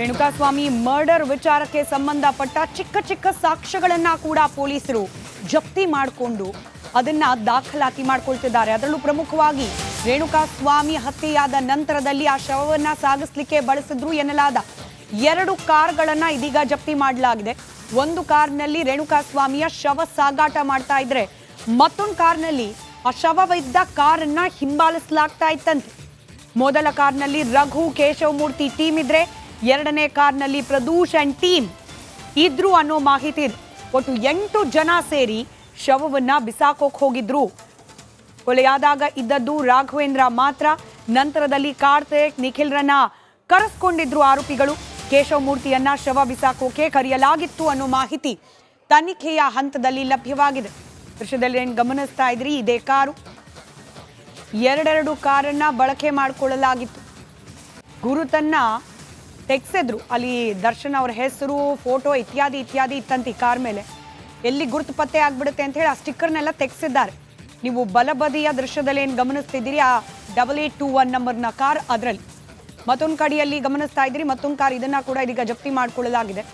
Renukaswamy murder ವಿಚಾರಕ್ಕೆ ಸಂಬಂಧಪಟ್ಟ ಚಿಕ್ಕ ಚಿಕ್ಕ ಸಾಕ್ಷ್ಯಗಳನ್ನ ಕೂಡ ಪೊಲೀಸರು ಜಪ್ತಿ ಮಾಡಿಕೊಂಡು ಅದನ್ನ ದಾಖಲಾತಿ ಮಾಡ್ಕೊಳ್ತಿದ್ದಾರೆ. ಅದರಲ್ಲೂ ಪ್ರಮುಖವಾಗಿ ರೇಣುಕಾಸ್ವಾಮಿ ಹತ್ಯೆಯಾದ ನಂತರದಲ್ಲಿ ಆ ಶವವನ್ನ ಸಾಗಿಸಲಿಕ್ಕೆ ಬಳಸಿದ್ರು ಎನ್ನಲಾದ 2 ಕಾರ್ಗಳನ್ನ ಇದೀಗ ಜಪ್ತಿ ಮಾಡಲಾಗಿದೆ. ಒಂದು ಕಾರ್ನಲ್ಲಿ ರೇಣುಕಾಸ್ವಾಮಿಯ ಶವ ಸಾಗಾಟ ಮಾಡ್ತಾ ಇದ್ರೆ ಮತ್ತೊಂದು ಕಾರ್ನಲ್ಲಿ ಆ ಶವವಿದ್ದ ಕಾರನ್ನ ಹಿಂಬಾಲಿಸಲಾಗ್ತಾ ಇತ್ತಂತೆ. ಮೊದಲ ಕಾರ್ನಲ್ಲಿ ರಘು ಕೇಶವಮೂರ್ತಿ ಟೀಮ್ ಇದ್ರೆ ಎರಡನೇ ಕಾರ್ನಲ್ಲಿ ಪ್ರದೂಷ್ ಅಂಡ್ ಟೀಮ್ ಇದ್ರು ಅನ್ನೋ ಮಾಹಿತಿ ಇದೆ. ಒಟ್ಟು 8 ಜನ ಸೇರಿ ಶವವನ್ನ ಬಿಸಾಕೋಕ್ ಹೋಗಿದ್ರು. ಕೊಲೆಯಾದಾಗ ಇದ್ದದ್ದು ರಾಘವೇಂದ್ರ ಮಾತ್ರ. ನಂತರದಲ್ಲಿ ಕಾರ್ತಿಕ್ ನಿಖಿಲ್ರನ್ನ ಕರೆಸ್ಕೊಂಡಿದ್ರು ಆರೋಪಿಗಳು. ಕೇಶವಮೂರ್ತಿಯನ್ನ ಶವ ಬಿಸಾಕೋಕೆ ಕರೆಯಲಾಗಿತ್ತು ಅನ್ನೋ ಮಾಹಿತಿ ತನಿಖೆಯ ಹಂತದಲ್ಲಿ ಲಭ್ಯವಾಗಿದೆ. ದೃಶ್ಯದಲ್ಲಿ ಏನು ಗಮನಿಸ್ತಾ ಇದ್ರಿ, ಇದೇ ಕಾರು. 2 ಕಾರನ್ನ ಬಳಕೆ ಮಾಡಿಕೊಳ್ಳಲಾಗಿತ್ತು. ಗುರುತನ್ನ ತೆಗೆಸಿದ್ರು. ಅಲ್ಲಿ ದರ್ಶನ್ ಅವರ ಹೆಸರು, ಫೋಟೋ ಇತ್ಯಾದಿ ಇತ್ತಂತೆ ಕಾರ್ ಮೇಲೆ. ಎಲ್ಲಿ ಗುರುತು ಪತ್ತೆ ಆಗ್ಬಿಡುತ್ತೆ ಅಂತ ಹೇಳಿ ಆ ಸ್ಟಿಕ್ಕರ್ನೆಲ್ಲ ತೆಗೆಸಿದ್ದಾರೆ. ನೀವು ಬಲಬದಿಯ ದೃಶ್ಯದಲ್ಲಿ ಏನು ಗಮನಿಸ್ತಿದ್ದೀರಿ, ಆ 8821 ನಂಬರ್ನ ಕಾರ್ ಅದರಲ್ಲಿ. ಮತ್ತೊಂದು ಕಡೆಯಲ್ಲಿ ಗಮನಿಸ್ತಾ ಇದ್ದೀರಿ, ಮತ್ತೊಂದು ಕಾರ್, ಇದನ್ನ ಕೂಡ ಇದೀಗ ಜಪ್ತಿ ಮಾಡಿಕೊಳ್ಳಲಾಗಿದೆ.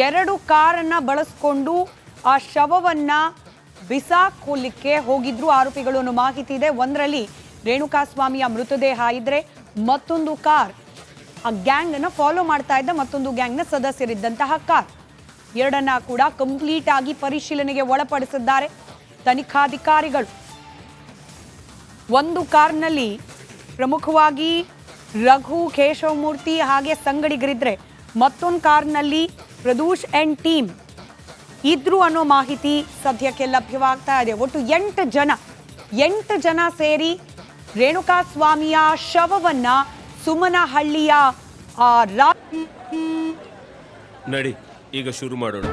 2 ಕಾರನ್ನ ಬಳಸ್ಕೊಂಡು ಆ ಶವವನ್ನ ಬಿಸಾಕೋಲಿಕ್ಕೆ ಹೋಗಿದ್ರು ಆರೋಪಿಗಳು ಅನ್ನೋ ಮಾಹಿತಿ ಇದೆ. ಒಂದರಲ್ಲಿ ರೇಣುಕಾಸ್ವಾಮಿಯ ಮೃತದೇಹ ಇದ್ರೆ ಮತ್ತೊಂದು ಕಾರ್ ಆ ಗ್ಯಾಂಗ್ ಅನ್ನ ಫಾಲೋ ಮಾಡ್ತಾ ಇದ್ದ ಮತ್ತೊಂದು ಗ್ಯಾಂಗ್ನ ಸದಸ್ಯರಿದ್ದಂತಹ ಕಾರ್. 2 ಕೂಡ ಕಂಪ್ಲೀಟ್ ಆಗಿ ಪರಿಶೀಲನೆಗೆ ಒಳಪಡಿಸಿದ್ದಾರೆ ತನಿಖಾಧಿಕಾರಿಗಳು. ಒಂದು ಕಾರ್ನಲ್ಲಿ ಪ್ರಮುಖವಾಗಿ ರಘು, ಕೇಶವಮೂರ್ತಿ ಹಾಗೆ ಸಂಗಡಿಗರಿದ್ರೆ ಮತ್ತೊಂದು ಕಾರ್ನಲ್ಲಿ ಪ್ರದೂಷ್ ಅಂಡ್ ಟೀಮ್ ಇದ್ರು ಅನ್ನೋ ಮಾಹಿತಿ ಸದ್ಯಕ್ಕೆ ಲಭ್ಯವಾಗ್ತಾ ಇದೆ. ಒಟ್ಟು 8 ಜನ ಸೇರಿ ರೇಣುಕಾಸ್ವಾಮಿಯ ಶವವನ್ನ ಸುಮನಹಳ್ಳಿಯ ನಡಿ ಈಗ ಶುರು ಮಾಡೋಣ.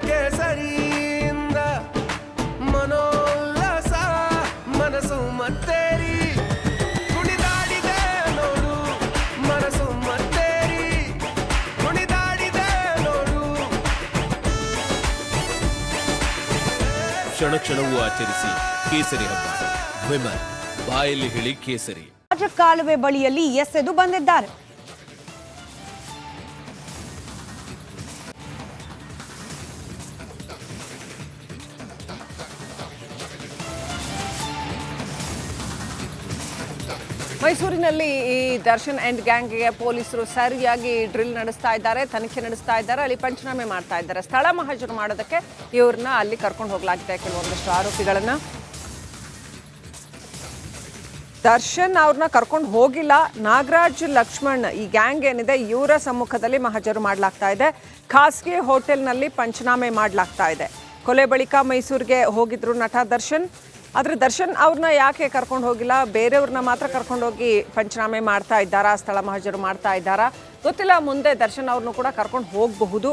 ಕೇಸರಿಯಿಂದ ಮನೋಲ್ಲಾಸ ಮನಸ್ಸು ಮತ್ತೇರಿ ಕುಣಿದಾಡಿದೆ ನೋಡು, ಮನಸ್ಸು ಮತ್ತೇರಿ ಕುಣಿದಾಡಿದೆ ನೋಡು. ಕ್ಷಣ ಕ್ಷಣವೂ ಆಚರಿಸಿ ಕೇಸರಿ ಹಬ್ಬ. ವಿಮಲ್ ಬಾಯಲ್ಲಿ ಹೇಳಿ ಕೇಸರಿ. ರಾಜಕಾಲುವೆ ಬಳಿಯಲ್ಲಿ ಎಸೆದು ಬಂದಿದ್ದಾರೆ. ಮೈಸೂರಿನಲ್ಲಿ ಈ ದರ್ಶನ್ ಅಂಡ್ ಗ್ಯಾಂಗ್ಗೆ ಪೊಲೀಸರು ಸರಿಯಾಗಿ ಡ್ರಿಲ್ ನಡೆಸ್ತಾ ಇದ್ದಾರೆ, ತನಿಖೆ ನಡೆಸ್ತಾ ಇದ್ದಾರೆ, ಅಲ್ಲಿ ಪಂಚನಾಮೆ ಮಾಡ್ತಾ ಇದ್ದಾರೆ. ಸ್ಥಳ ಮಹಜರು ಮಾಡೋದಕ್ಕೆ ಇವ್ರನ್ನ ಅಲ್ಲಿ ಕರ್ಕೊಂಡು ಹೋಗಲಾಗಿದೆ. ಕೆಲವೊಂದಷ್ಟು ಆರೋಪಿಗಳನ್ನ ದರ್ಶನ್ ಅವ್ರನ್ನ ಕರ್ಕೊಂಡು ಹೋಗಿಲ್ಲ. ನಾಗರಾಜ್, ಲಕ್ಷ್ಮಣ್ ಈ ಗ್ಯಾಂಗ್ ಏನಿದೆ ಇವರ ಸಮ್ಮುಖದಲ್ಲಿ ಮಹಜರು ಮಾಡಲಾಗ್ತಾ ಇದೆ. ಖಾಸಗಿ ಹೋಟೆಲ್ನಲ್ಲಿ ಪಂಚನಾಮೆ ಮಾಡಲಾಗ್ತಾ ಇದೆ. ಕೊಲೆ ಬಳಿಕ ಮೈಸೂರಿಗೆ ಹೋಗಿದ್ರು ನಟ ದರ್ಶನ್. ಆದರೆ ದರ್ಶನ್ ಅವ್ರನ್ನ ಯಾಕೆ ಕರ್ಕೊಂಡು ಹೋಗಿಲ್ಲ, ಬೇರೆಯವ್ರನ್ನ ಮಾತ್ರ ಕರ್ಕೊಂಡೋಗಿ ಪಂಚನಾಮೆ ಮಾಡ್ತಾ ಇದ್ದಾರಾ, ಸ್ಥಳ ಮಹಜರು ಮಾಡ್ತಾ ಇದ್ದಾರಾ ಗೊತ್ತಿಲ್ಲ. ಮುಂದೆ ದರ್ಶನ್ ಅವ್ರನ್ನೂ ಕೂಡ ಕರ್ಕೊಂಡು ಹೋಗಬಹುದು.